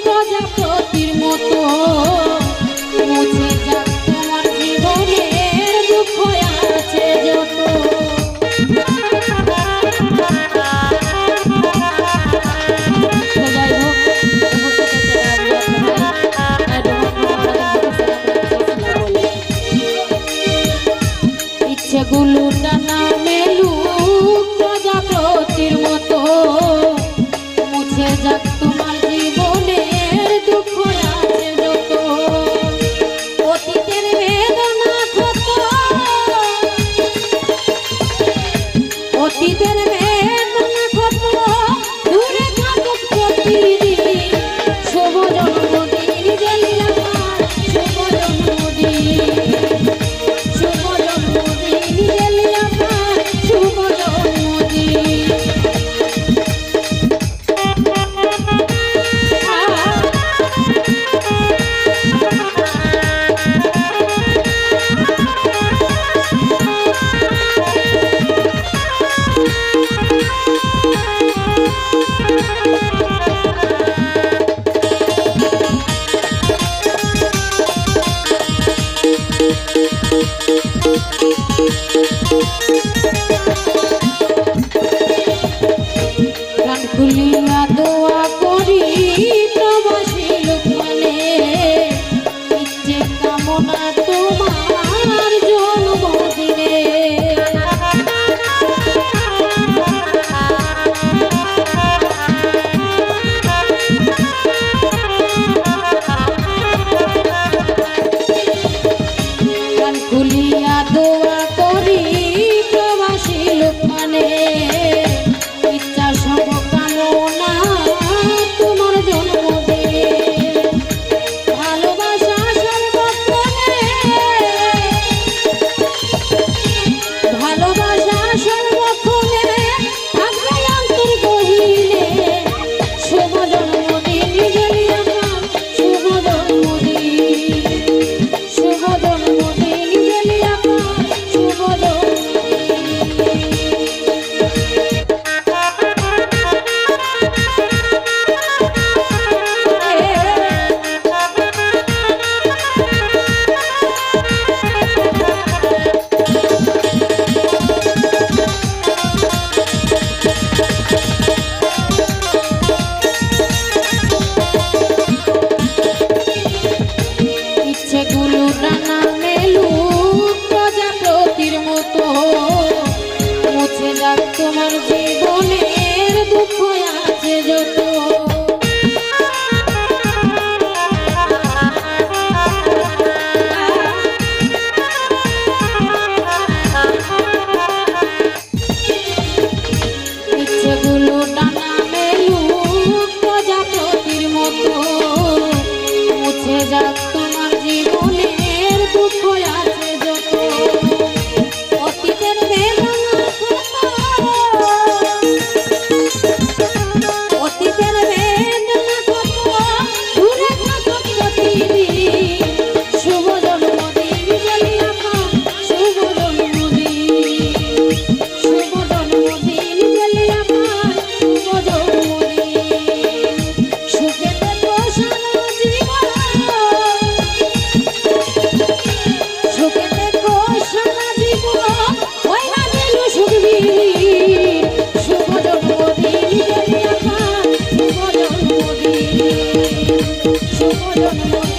প্রজাপতির মতো মুছে যাক তোমার জীবনের দুঃখ আছে যত। ইচ্ছেগুলো টানা মেলুক প্রজাপতির মতো মুছে যাক তোমার জীবনের দুঃখ আছে যত। অতীতের বেদনা কত, অতীতের বেদনা কত দূরে থাকুক প্রতিদিন। শুভ জন্মদিন জেলিয়া শুভ জন্মদিন, শুভ জন্মদিন জেলিয়া শুভ জন্মদিন। প্রাণ খুলিয়া দোয়া করি প্রবাসী লোকমানে, ইচ্ছে কামনা তোমার জন্মদিনে। প্রাণ খুলিয়া দোয়া করি প্রবাসী লোকমানে, ইচ্ছা সব কামনা তোমার জন্মদিনে। ভালোবাসা সর্বক্ষণে, ভালোবাসা সর্বক্ষণে থাকবে অন্তর গহীনে। শুভ জন্মদিন জেলিয়া শুভ জন্মদিন, শুভ জন্মদিন জেলিয়া শুভ জন্মদিন। ইচ্ছেগুলো টানা মেলুক প্রজাপতির মতো মুছে যাক তোমার জীবনের দুঃখ আছে যত। ইচ্ছেগুলো টানা মেলুক প্রজাপতির মতো মুছে যাক তোমার জীবনের দুঃখ আছে যত। অতীতের বেদনা কত, অতীতের বেদনা কত দূরে থাকুক প্রতিদিন। শুভ জন্মদিন জেলিয়া শুভ জন্মদিন, শুভ জন্মদিন জেলিয়া শুভ জন্মদিন। সুখে থেকো সারা জীবন, সুখে থেকো সারা জীবন ওই না দিল সুখবীর। শুভ জন্মদিন জেলিয়া শুভ জন্মদিন, শুভ জন্মদিন।